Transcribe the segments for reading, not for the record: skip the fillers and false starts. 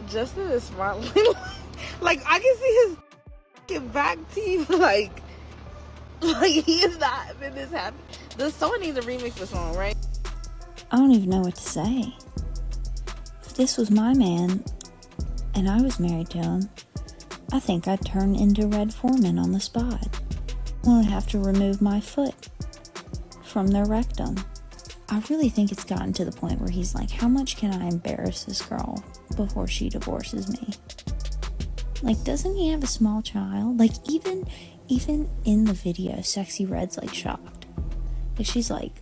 Justin is smiling. Like, I can see his back teeth. Like he is not been this happy. Someone needs to remix the song, right? I don't even know what to say. If this was my man and I was married to him, I think I'd turn into Red Foreman on the spot. I would have to remove my foot from their rectum. I really think it's gotten to the point where he's like, how much can I embarrass this girl before she divorces me? Like, doesn't he have a small child? Like, even in the video, Sexyy Red's like shocked. Like, she's like,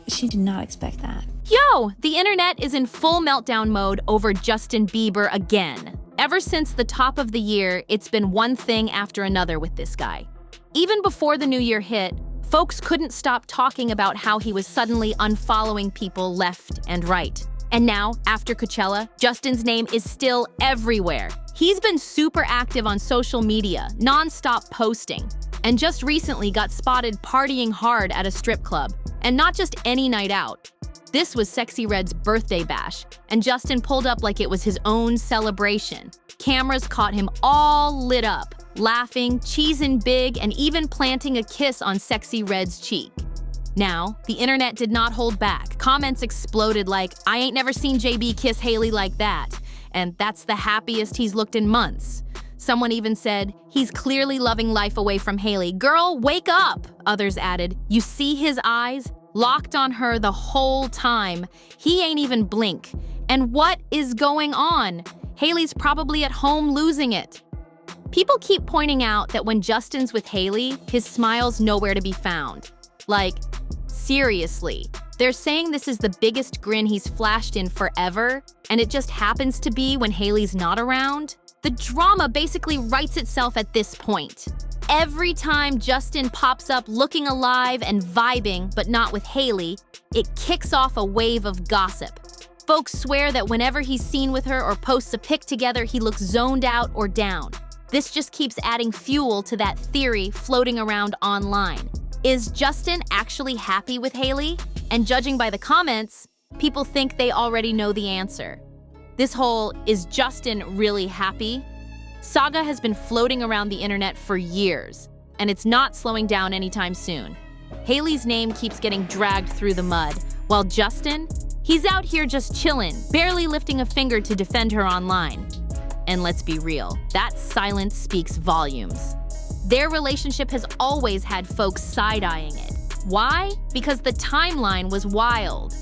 she did not expect that. Yo, the internet is in full meltdown mode over Justin Bieber again. Ever since the top of the year, it's been one thing after another with this guy. Even before the new year hit, folks couldn't stop talking about how he was suddenly unfollowing people left and right. And now, after Coachella, Justin's name is still everywhere. He's been super active on social media, non-stop posting, and just recently got spotted partying hard at a strip club. And not just any night out. This was Sexyy Red's birthday bash, and Justin pulled up like it was his own celebration. Cameras caught him all lit up, laughing, cheesing big, and even planting a kiss on Sexyy Red's cheek. Now, the internet did not hold back. Comments exploded like, I ain't never seen JB kiss Hailey like that, and that's the happiest he's looked in months. Someone even said, he's clearly loving life away from Hailey. Girl, wake up! Others added, you see his eyes? Locked on her the whole time. He ain't even blink. And what is going on? Hailey's probably at home losing it. People keep pointing out that when Justin's with Hailey, his smile's nowhere to be found. Like, seriously. They're saying this is the biggest grin he's flashed in forever, and it just happens to be when Hailey's not around? The drama basically writes itself at this point. Every time Justin pops up looking alive and vibing, but not with Hailey, it kicks off a wave of gossip. Folks swear that whenever he's seen with her or posts a pic together, he looks zoned out or down. This just keeps adding fuel to that theory floating around online. Is Justin actually happy with Hailey? And judging by the comments, people think they already know the answer. This whole, is Justin really happy? Saga has been floating around the internet for years, and it's not slowing down anytime soon. Hailey's name keeps getting dragged through the mud, while Justin, he's out here just chillin', barely lifting a finger to defend her online. And let's be real, that silence speaks volumes. Their relationship has always had folks side-eyeing it. Why? Because the timeline was wild.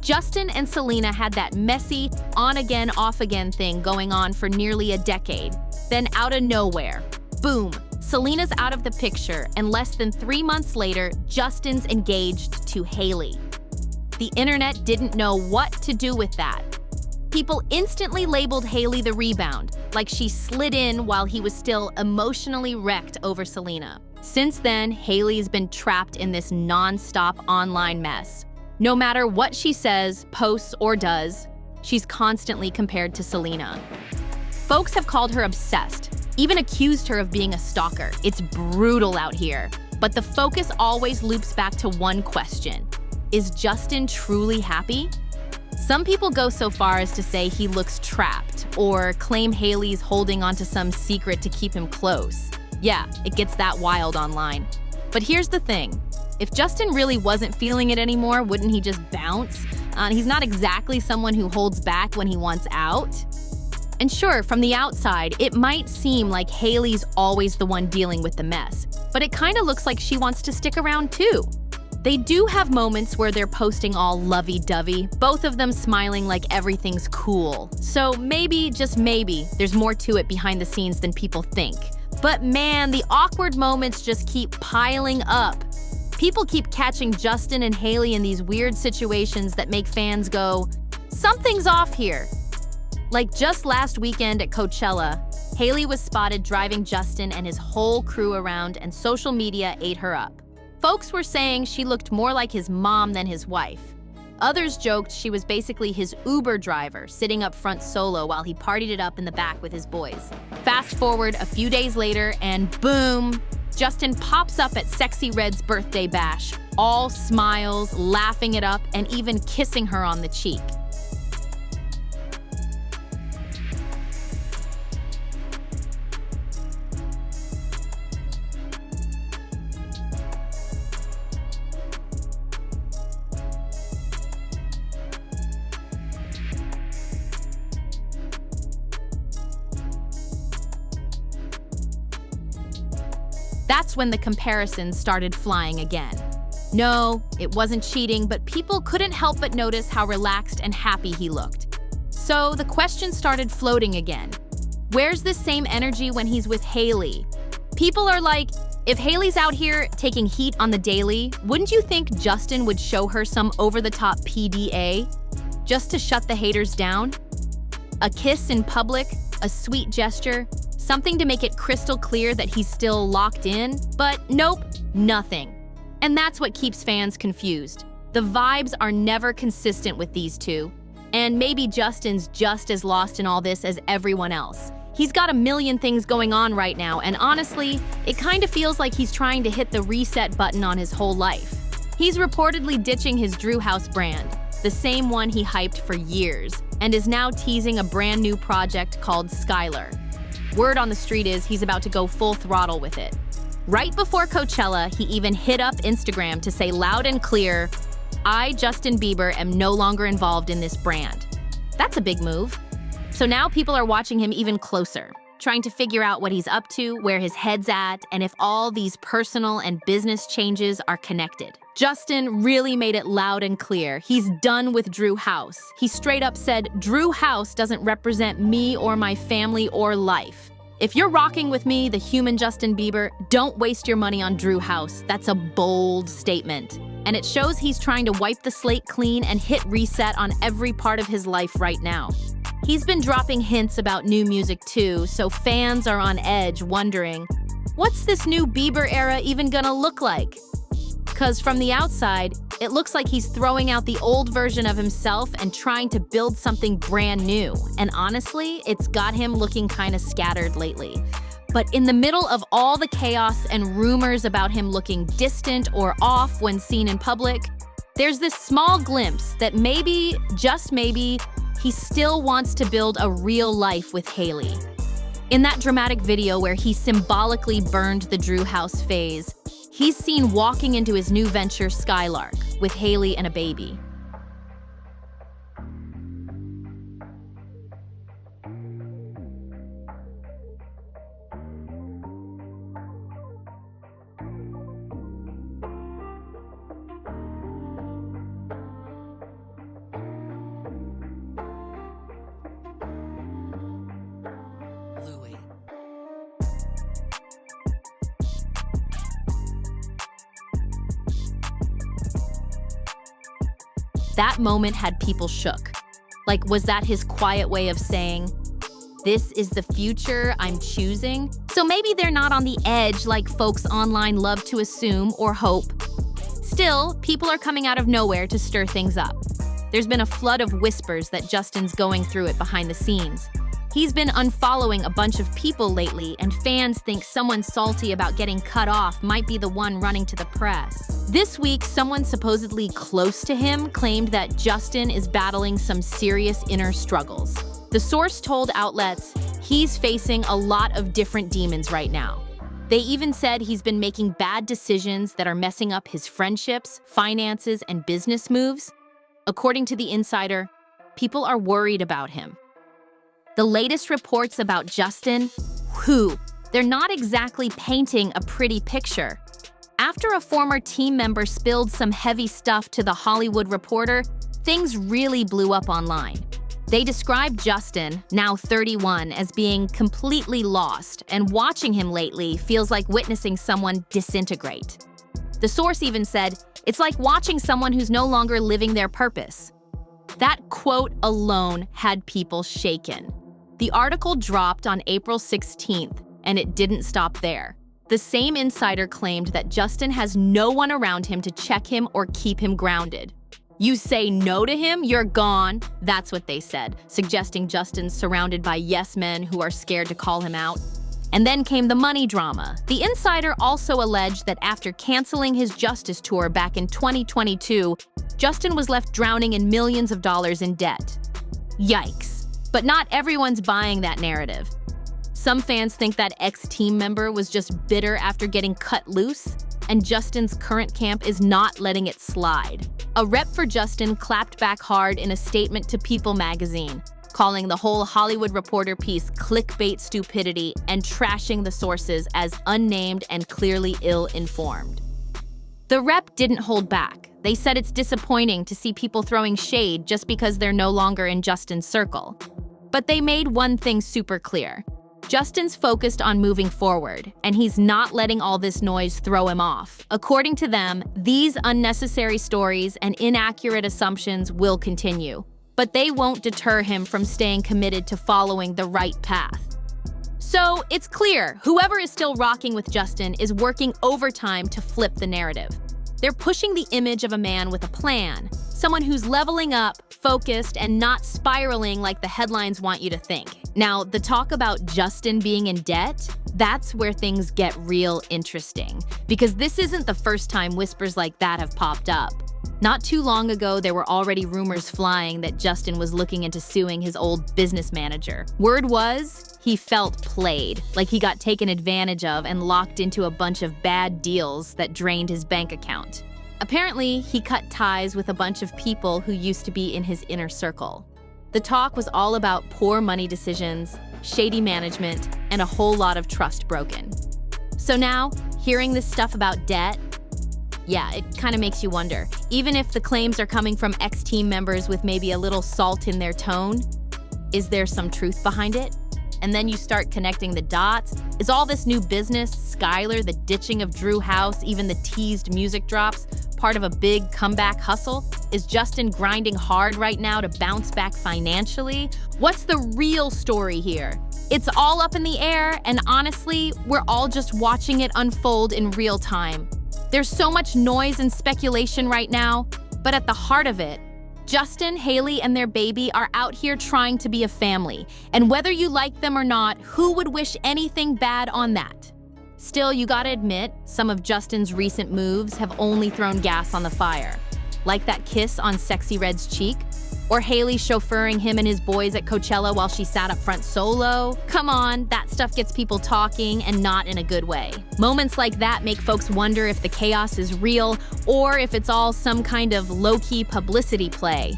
Justin and Selena had that messy, on-again, off-again thing going on for nearly a decade. Then out of nowhere, boom, Selena's out of the picture, and less than 3 months later, Justin's engaged to Hailey. The internet didn't know what to do with that. People instantly labeled Hailey the rebound, like she slid in while he was still emotionally wrecked over Selena. Since then, Hailey's been trapped in this non-stop online mess. No matter what she says, posts, or does, she's constantly compared to Selena. Folks have called her obsessed, even accused her of being a stalker. It's brutal out here. But the focus always loops back to one question. Is Justin truly happy? Some people go so far as to say he looks trapped, or claim Hailey's holding onto some secret to keep him close. Yeah, it gets that wild online. But here's the thing. If Justin really wasn't feeling it anymore, wouldn't he just bounce? He's not exactly someone who holds back when he wants out. And sure, from the outside, it might seem like Hailey's always the one dealing with the mess, but it kind of looks like she wants to stick around too. They do have moments where they're posting all lovey-dovey, both of them smiling like everything's cool. So maybe, just maybe, there's more to it behind the scenes than people think. But man, the awkward moments just keep piling up. People keep catching Justin and Hailey in these weird situations that make fans go, something's off here. Like just last weekend at Coachella, Hailey was spotted driving Justin and his whole crew around, and social media ate her up. Folks were saying she looked more like his mom than his wife. Others joked she was basically his Uber driver, sitting up front solo while he partied it up in the back with his boys. Fast forward a few days later, and boom, Justin pops up at Sexyy Red's birthday bash, all smiles, laughing it up, and even kissing her on the cheek. That's when the comparisons started flying again. No, it wasn't cheating, but people couldn't help but notice how relaxed and happy he looked. So the question started floating again. Where's this same energy when he's with Hailey? People are like, if Hailey's out here taking heat on the daily, wouldn't you think Justin would show her some over-the-top PDA just to shut the haters down? A kiss in public, a sweet gesture, something to make it crystal clear that he's still locked in, but nope, nothing. And that's what keeps fans confused. The vibes are never consistent with these two, and maybe Justin's just as lost in all this as everyone else. He's got a million things going on right now, and honestly, it kind of feels like he's trying to hit the reset button on his whole life. He's reportedly ditching his Drew House brand, the same one he hyped for years, and is now teasing a brand new project called Skylark. Word on the street is he's about to go full throttle with it. Right before Coachella, he even hit up Instagram to say loud and clear, "I, Justin Bieber, am no longer involved in this brand." That's a big move. So now people are watching him even closer, trying to figure out what he's up to, where his head's at, and if all these personal and business changes are connected. Justin really made it loud and clear. He's done with Drew House. He straight up said, "Drew House doesn't represent me or my family or life. If you're rocking with me, the human Justin Bieber, don't waste your money on Drew House." That's a bold statement. And it shows he's trying to wipe the slate clean and hit reset on every part of his life right now. He's been dropping hints about new music too, so fans are on edge wondering, what's this new Bieber era even gonna look like? Because from the outside, it looks like he's throwing out the old version of himself and trying to build something brand new. And honestly, it's got him looking kind of scattered lately. But in the middle of all the chaos and rumors about him looking distant or off when seen in public, there's this small glimpse that maybe, just maybe, he still wants to build a real life with Hailey. In that dramatic video where he symbolically burned the Drew House phase, he's seen walking into his new venture, Skylark, with Hailey and a baby. That moment had people shook. Like, was that his quiet way of saying, this is the future I'm choosing? So maybe they're not on the edge like folks online love to assume or hope. Still, people are coming out of nowhere to stir things up. There's been a flood of whispers that Justin's going through it behind the scenes. He's been unfollowing a bunch of people lately, and fans think someone salty about getting cut off might be the one running to the press. This week, someone supposedly close to him claimed that Justin is battling some serious inner struggles. The source told outlets he's facing a lot of different demons right now. They even said he's been making bad decisions that are messing up his friendships, finances, and business moves. According to the insider, people are worried about him. The latest reports about Justin, they're not exactly painting a pretty picture. After a former team member spilled some heavy stuff to The Hollywood Reporter, things really blew up online. They described Justin, now 31, as being completely lost, and watching him lately feels like witnessing someone disintegrate. The source even said, it's like watching someone who's no longer living their purpose. That quote alone had people shaken. The article dropped on April 16th, and it didn't stop there. The same insider claimed that Justin has no one around him to check him or keep him grounded. You say no to him, you're gone. That's what they said, suggesting Justin's surrounded by yes men who are scared to call him out. And then came the money drama. The insider also alleged that after canceling his Justice tour back in 2022, Justin was left drowning in millions of dollars in debt. Yikes. But not everyone's buying that narrative. Some fans think that ex-team member was just bitter after getting cut loose, and Justin's current camp is not letting it slide. A rep for Justin clapped back hard in a statement to People magazine, calling the whole Hollywood Reporter piece clickbait stupidity and trashing the sources as unnamed and clearly ill-informed. The rep didn't hold back. They said it's disappointing to see people throwing shade just because they're no longer in Justin's circle. But they made one thing super clear. Justin's focused on moving forward, and he's not letting all this noise throw him off. According to them, these unnecessary stories and inaccurate assumptions will continue, but they won't deter him from staying committed to following the right path. So it's clear, whoever is still rocking with Justin is working overtime to flip the narrative. They're pushing the image of a man with a plan, someone who's leveling up, focused, and not spiraling like the headlines want you to think. Now, the talk about Justin being in debt, that's where things get real interesting, because this isn't the first time whispers like that have popped up. Not too long ago, there were already rumors flying that Justin was looking into suing his old business manager. Word was, he felt played, like he got taken advantage of and locked into a bunch of bad deals that drained his bank account. Apparently, he cut ties with a bunch of people who used to be in his inner circle. The talk was all about poor money decisions, shady management, and a whole lot of trust broken. So now, hearing this stuff about debt, yeah, it kind of makes you wonder. Even if the claims are coming from ex-team members with maybe a little salt in their tone, is there some truth behind it? And then you start connecting the dots. Is all this new business, Skylar, the ditching of Drew House, even the teased music drops, part of a big comeback hustle? Is Justin grinding hard right now to bounce back financially? What's the real story here? It's all up in the air, and honestly, we're all just watching it unfold in real time. There's so much noise and speculation right now, but at the heart of it, Justin, Hailey, and their baby are out here trying to be a family, and whether you like them or not, who would wish anything bad on that? Still, you gotta admit, some of Justin's recent moves have only thrown gas on the fire. Like that kiss on Sexyy Red's cheek, or Hailey chauffeuring him and his boys at Coachella while she sat up front solo. Come on, that stuff gets people talking, and not in a good way. Moments like that make folks wonder if the chaos is real or if it's all some kind of low-key publicity play.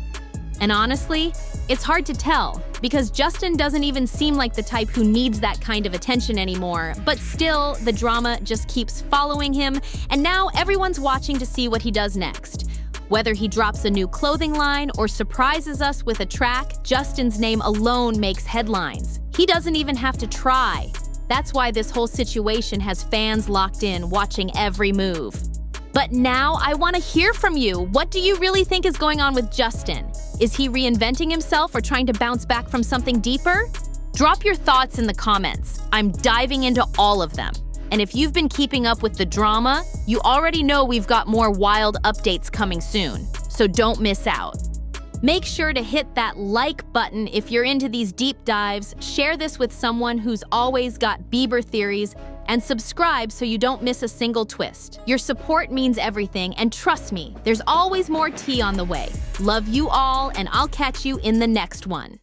And honestly, it's hard to tell, because Justin doesn't even seem like the type who needs that kind of attention anymore, but still, the drama just keeps following him, and now everyone's watching to see what he does next. Whether he drops a new clothing line or surprises us with a track, Justin's name alone makes headlines. He doesn't even have to try. That's why this whole situation has fans locked in, watching every move. But now I want to hear from you. What do you really think is going on with Justin? Is he reinventing himself or trying to bounce back from something deeper? Drop your thoughts in the comments. I'm diving into all of them. And if you've been keeping up with the drama, you already know we've got more wild updates coming soon, so don't miss out. Make sure to hit that like button if you're into these deep dives, share this with someone who's always got Bieber theories, and subscribe so you don't miss a single twist. Your support means everything, and trust me, there's always more tea on the way. Love you all, and I'll catch you in the next one.